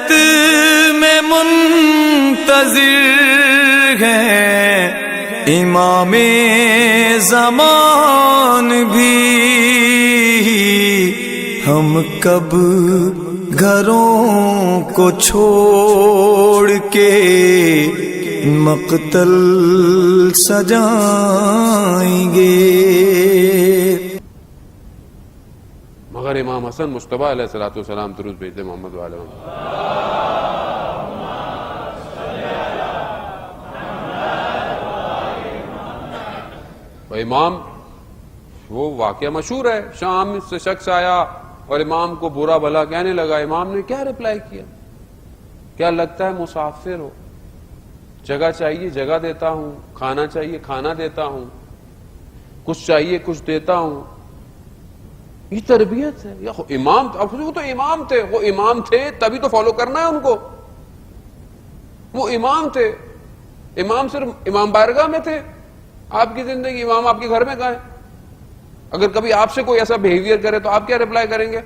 رحمت میں منتظر ہیں امام زمان بھی، ہم کب گھروں کو چھوڑ کے مقتل سجائیں گے. مگر امام حسن مصطفیٰ علیہ السلام درود بھیجتے محمد والے امام. وہ واقعہ مشہور ہے، شام سے شخص آیا اور امام کو برا بھلا کہنے لگا. امام نے کیا رپلائی کیا؟ کیا لگتا ہے مسافر ہو؟ جگہ چاہیے جگہ دیتا ہوں، کھانا چاہیے کھانا دیتا ہوں، کچھ چاہیے کچھ دیتا ہوں. یہ تربیت ہے. یا امام، اب وہ تو امام تھے، وہ امام تھے تبھی تو فالو کرنا ہے ان کو. وہ امام تھے، امام صرف امام بارگاہ میں تھے. آپ کی زندگی امام آپ کے گھر میں کہاں ہے؟ اگر کبھی آپ سے کوئی ایسا بیہیویئر کرے تو آپ کیا رپلائی کریں گے؟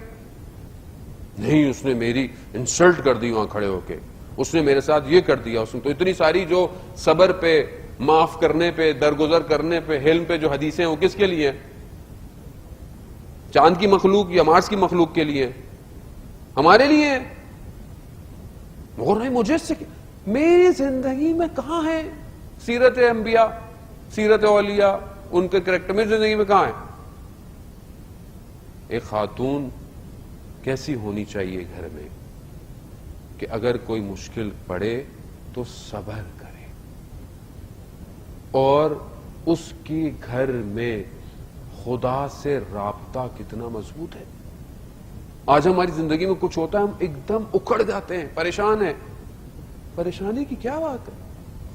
نہیں، اس نے میری انسلٹ کر دی وہاں کھڑے ہو کے، اس نے میرے ساتھ یہ کر دیا، اس نے تو اتنی ساری جو صبر پہ، معاف کرنے پہ، درگزر کرنے پہ، حلم پہ جو حدیثیں ہیں وہ کس کے لیے ہیں؟ چاند کی مخلوق یا مارس کی مخلوق کے لیے؟ ہمارے لیے ہیں. مگر نہیں، مجھے میری زندگی میں کہاں ہے سیرت انبیاء، سیرت اولیاء، ان کے کریکٹر میری زندگی میں کہاں ہے؟ ایک خاتون کیسی ہونی چاہیے گھر میں کہ اگر کوئی مشکل پڑے تو صبر کرے، اور اس کی گھر میں خدا سے رابطہ کتنا مضبوط ہے. آج ہماری زندگی میں کچھ ہوتا ہے ہم ایک دم اکھڑ جاتے ہیں، پریشان ہیں. پریشانی کی کیا بات ہے؟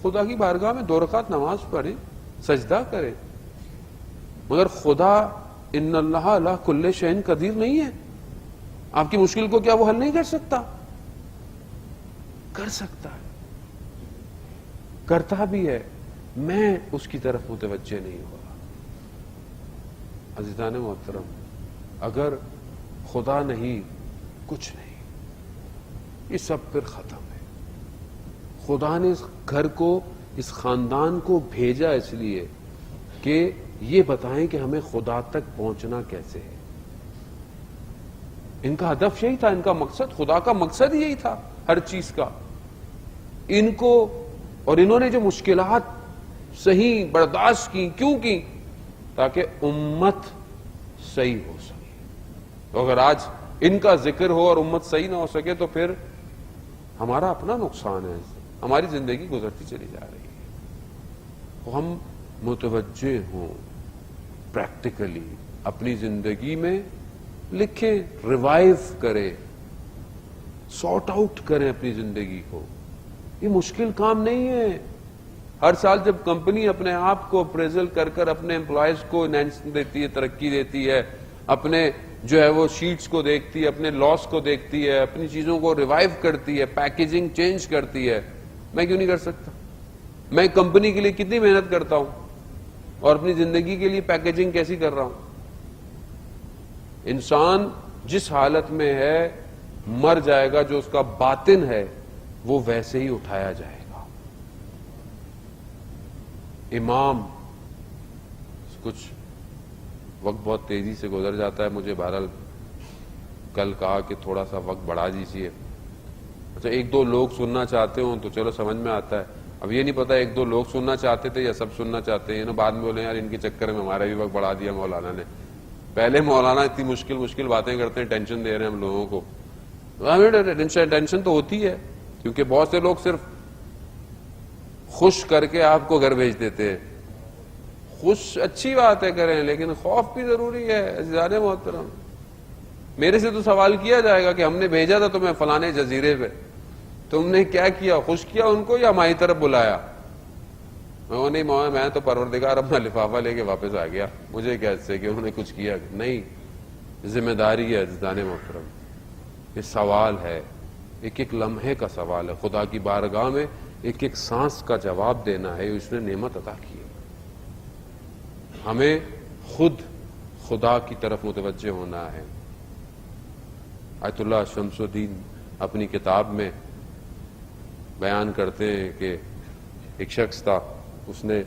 خدا کی بارگاہ میں 2 رکعت نماز پڑھیں، سجدہ کریں. مگر خدا ان اللہ علی کل شیء قدیر نہیں ہے. آپ کی مشکل کو کیا وہ حل نہیں کر سکتا؟ کر سکتا ہے، کرتا بھی ہے. میں اس کی طرف متوجہ نہیں ہوا. عزیزان محترم، اگر خدا نہیں کچھ نہیں، یہ سب پھر ختم ہے. خدا نے اس گھر کو، اس خاندان کو بھیجا اس لیے کہ یہ بتائیں کہ ہمیں خدا تک پہنچنا کیسے ہے. ان کا ہدف یہی تھا، ان کا مقصد، خدا کا مقصد یہی تھا ہر چیز کا. ان کو اور انہوں نے جو مشکلات صحیح برداشت کی، کیوں کی؟ تاکہ امت صحیح ہو سکے. تو اگر آج ان کا ذکر ہو اور امت صحیح نہ ہو سکے تو پھر ہمارا اپنا نقصان ہے. ہماری زندگی گزرتی چلی جا رہی ہے. ہم متوجہ ہوں، پریکٹیکلی اپنی زندگی میں لکھیں، ریوائیو کریں، سارٹ آؤٹ کریں اپنی زندگی کو. یہ مشکل کام نہیں ہے. ہر سال جب کمپنی اپنے آپ کو اپریزل کر کر اپنے امپلائیز کو انہینسمنٹ دیتی ہے، ترقی دیتی ہے، اپنے جو ہے وہ شیٹس کو دیکھتی ہے، اپنے لاس کو دیکھتی ہے، اپنی چیزوں کو ریوائیو کرتی ہے، پیکیجنگ چینج کرتی ہے، میں کیوں نہیں کر سکتا؟ میں کمپنی کے لیے کتنی محنت کرتا ہوں اور اپنی زندگی کے لیے پیکیجنگ کیسی کر رہا ہوں. انسان جس حالت میں ہے مر جائے گا، جو اس کا باطن ہے وہ ویسے ہی اٹھایا جائے گا. امام، کچھ وقت بہت تیزی سے گزر جاتا ہے. مجھے بہرحال کل کہا کہ تھوڑا سا وقت بڑھا دیجیے. اچھا، 1-2 لوگ سننا چاہتے ہوں تو چلو سمجھ میں آتا ہے. اب یہ نہیں پتا 1-2 لوگ سننا چاہتے تھے یا سب سننا چاہتے ہیں. بعد میں بولے یار ان کے چکر میں ہمارا بھی وقت بڑھا دیا مولانا نے. پہلے مولانا اتنی مشکل باتیں کرتے ہیں، ٹینشن دے رہے ہیں ہم لوگوں کو. ٹینشن تو ہوتی ہے کیونکہ بہت سے لوگ صرف خوش کر کے آپ کو گھر بھیج دیتے ہیں. خوش اچھی بات ہے کریں، لیکن خوف بھی ضروری ہے. عزیزان محترم، میرے سے تو سوال کیا جائے گا کہ ہم نے بھیجا تھا تمہیں فلانے جزیرے پہ، تم نے کیا کیا؟ خوش کیا ان کو یا ہماری طرف بلایا؟ نہیں، میں تو پروردگار اپنا لفافہ لے کے واپس آ گیا، مجھے کیا اس سے کہ انہوں نے کچھ کیا. نہیں، ذمہ داری ہے عزیزان محترم. یہ سوال ہے، ایک ایک لمحے کا سوال ہے. خدا کی بارگاہ میں ایک ایک سانس کا جواب دینا ہے. اس نے نعمت عطا کی ہے. ہمیں خود خدا کی طرف متوجہ ہونا ہے. آیت اللہ شمس الدین اپنی کتاب میں بیان کرتے ہیں کہ ایک شخص تھا، اس نے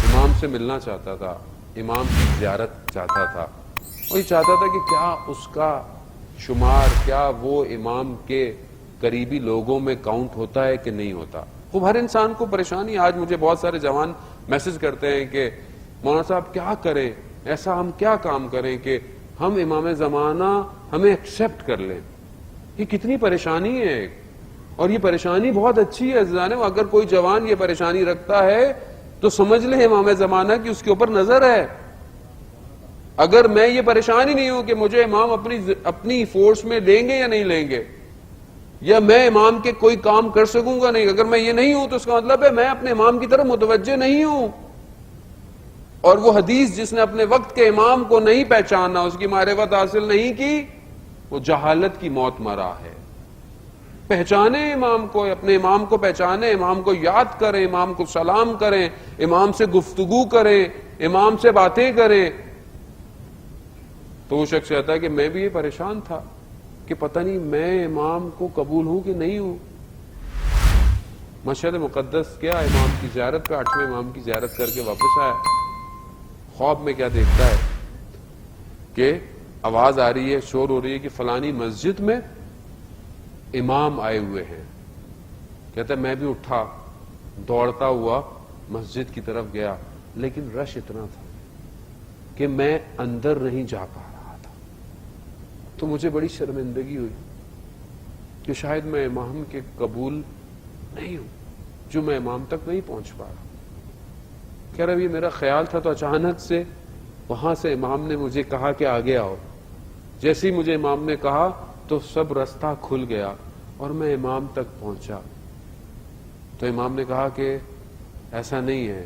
امام سے ملنا چاہتا تھا، امام کی زیارت چاہتا تھا، اور یہ چاہتا تھا کہ کیا اس کا شمار، کیا وہ امام کے قریبی لوگوں میں کاؤنٹ ہوتا ہے کہ نہیں ہوتا۔ خوب ہر انسان کو پریشانی، آج مجھے بہت سارے جوان میسج کرتے ہیں کہ مولانا صاحب کیا کریں، ایسا ہم کیا کام کریں کہ ہم امام زمانہ ہمیں ایکسپٹ کر لیں۔ یہ کتنی پریشانی ہے، اور یہ پریشانی بہت اچھی ہے عزیزان، اگر کوئی جوان یہ پریشانی رکھتا ہے تو سمجھ لیں امام زمانہ کی اس کے اوپر نظر ہے۔ اگر میں یہ پریشانی نہیں ہوں کہ مجھے امام اپنی فورس میں لیں گے یا نہیں لیں گے، یا میں امام کے کوئی کام کر سکوں گا نہیں، اگر میں یہ نہیں ہوں تو اس کا مطلب ہے میں اپنے امام کی طرف متوجہ نہیں ہوں۔ اور وہ حدیث جس نے اپنے وقت کے امام کو نہیں پہچانا، اس کی معرفت حاصل نہیں کی، وہ جہالت کی موت مرا ہے۔ پہچانے امام کو، اپنے امام کو پہچانے، امام کو یاد کریں، امام کو سلام کریں، امام سے گفتگو کریں، امام سے باتیں کریں۔ تو وہ شخص کہتا ہے کہ میں بھی یہ پریشان تھا کہ پتہ نہیں میں امام کو قبول ہوں کہ نہیں ہوں۔ مشہد مقدس کیا امام کی زیارت پہ، 8ویں امام کی زیارت کر کے واپس آیا، خواب میں کیا دیکھتا ہے کہ آواز آ رہی ہے، شور ہو رہی ہے کہ فلانی مسجد میں امام آئے ہوئے ہیں۔ کہتا ہے میں بھی اٹھا، دوڑتا ہوا مسجد کی طرف گیا، لیکن رش اتنا تھا کہ میں اندر نہیں جا پا رہا تھا۔ تو مجھے بڑی شرمندگی ہوئی کہ شاید میں امام کے قبول نہیں ہوں، جو میں امام تک نہیں پہنچ پا رہا۔ کہہ رہا یہ میرا خیال تھا، تو اچانک سے وہاں سے امام نے مجھے کہا کہ آگے آؤ۔ جیسے ہی مجھے امام نے کہا تو سب رستہ کھل گیا اور میں امام تک پہنچا۔ تو امام نے کہا کہ ایسا نہیں ہے،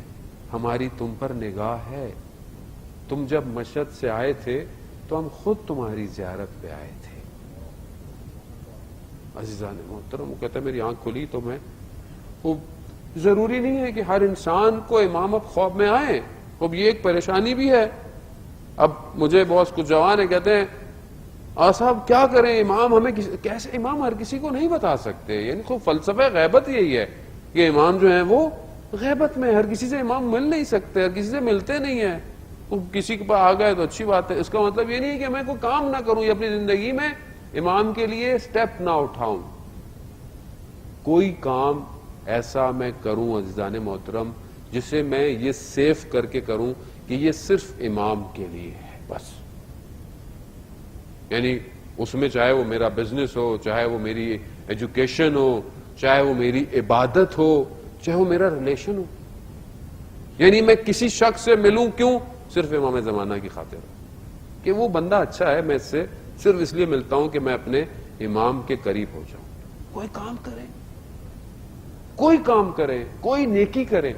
ہماری تم پر نگاہ ہے، تم جب مشہد سے آئے تھے تو ہم خود تمہاری زیارت پہ آئے تھے۔ عزیزان محترم، وہ کہتا ہے میری آنکھ کھلی تو میں، وہ ضروری نہیں ہے کہ ہر انسان کو امام اب خواب میں آئے، اب یہ ایک پریشانی بھی ہے۔ اب مجھے بہت کچھ جوان ہیں کہتے ہیں صاحب کیا کریں، امام ہمیں کیسے، امام ہر کسی کو نہیں بتا سکتے، یعنی خوب فلسفہ غیبت یہی ہے کہ امام جو ہیں وہ غیبت میں، ہر کسی سے امام مل نہیں سکتے، ہر کسی سے ملتے نہیں ہیں۔ وہ کسی کے پاس آ گئے تو اچھی بات ہے، اس کا مطلب یہ نہیں ہے کہ میں کوئی کام نہ کروں یا اپنی زندگی میں امام کے لیے سٹیپ نہ اٹھاؤں۔ کوئی کام ایسا میں کروں عزیزان محترم جسے میں یہ سیف کر کے کروں کہ یہ صرف امام کے لیے ہے بس، یعنی اس میں چاہے وہ میرا بزنس ہو، چاہے وہ میری ایجوکیشن ہو، چاہے وہ میری عبادت ہو، چاہے وہ میرا ریلیشن ہو، یعنی میں کسی شخص سے ملوں کیوں؟ صرف امام زمانہ کی خاطر کہ وہ بندہ اچھا ہے، میں اس سے صرف اس لیے ملتا ہوں کہ میں اپنے امام کے قریب ہو جاؤں۔ کوئی کام کریں، کوئی کام کریں، کوئی نیکی کریں،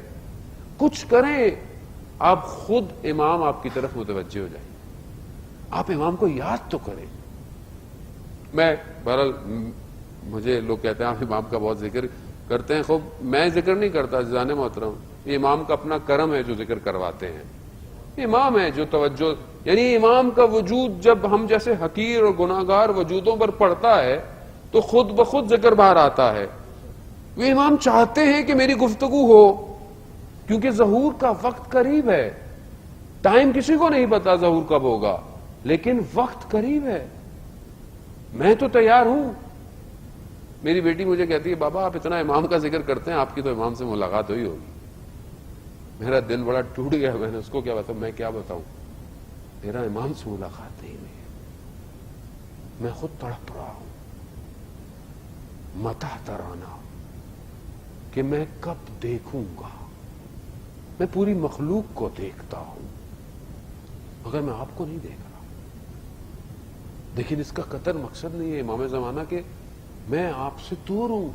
کچھ کریں، آپ خود امام آپ کی طرف متوجہ ہو جائیں، آپ امام کو یاد تو کریں۔ میں بہرحال مجھے لوگ کہتے ہیں آپ امام کا بہت ذکر کرتے ہیں، خوب میں ذکر نہیں کرتا عزیزان محترم، یہ امام کا اپنا کرم ہے جو ذکر کرواتے ہیں، امام ہے جو توجہ، یعنی امام کا وجود جب ہم جیسے حقیر اور گناہگار وجودوں پر پڑتا ہے تو خود بخود ذکر باہر آتا ہے۔ وہ امام چاہتے ہیں کہ میری گفتگو ہو، کیونکہ ظہور کا وقت قریب ہے، ٹائم کسی کو نہیں پتا ظہور کب ہوگا، لیکن وقت قریب ہے، میں تو تیار ہوں۔ میری بیٹی مجھے کہتی ہے بابا آپ اتنا امام کا ذکر کرتے ہیں، آپ کی تو امام سے ملاقات ہوئی ہوگی۔ میرا دل بڑا ٹوٹ گیا، میں نے اس کو کیا بتاؤں، میں کیا بتاؤں، میرا امام سے ملاقات نہیں ہوئی، میں خود تڑپ رہا ہوں متى ترانا، کہ میں کب دیکھوں گا، میں پوری مخلوق کو دیکھتا ہوں مگر میں آپ کو نہیں دیکھ رہا۔ لیکن اس کا قطر مقصد نہیں ہے امام زمانہ کہ میں آپ سے دور ہوں،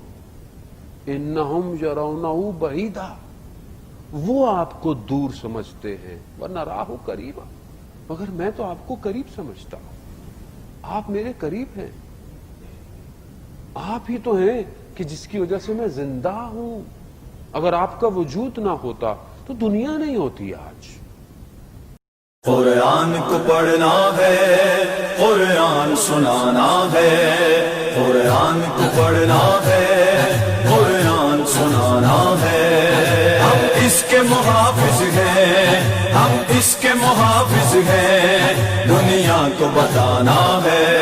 انہم یرونہ بعیدا، وہ آپ کو دور سمجھتے ہیں، ونراہ قریبا، مگر میں تو آپ کو قریب سمجھتا ہوں، آپ میرے قریب ہیں، آپ ہی تو ہیں کہ جس کی وجہ سے میں زندہ ہوں۔ اگر آپ کا وجود نہ ہوتا تو دنیا نہیں ہوتی آج۔ قرآن کو پڑھنا ہے، قرآن سنانا ہے، قرآن کو پڑھنا ہے، قرآن سنانا ہے. ہم اس کے محافظ ہیں، ہم اس کے محافظ ہیں، دنیا کو بتانا ہے.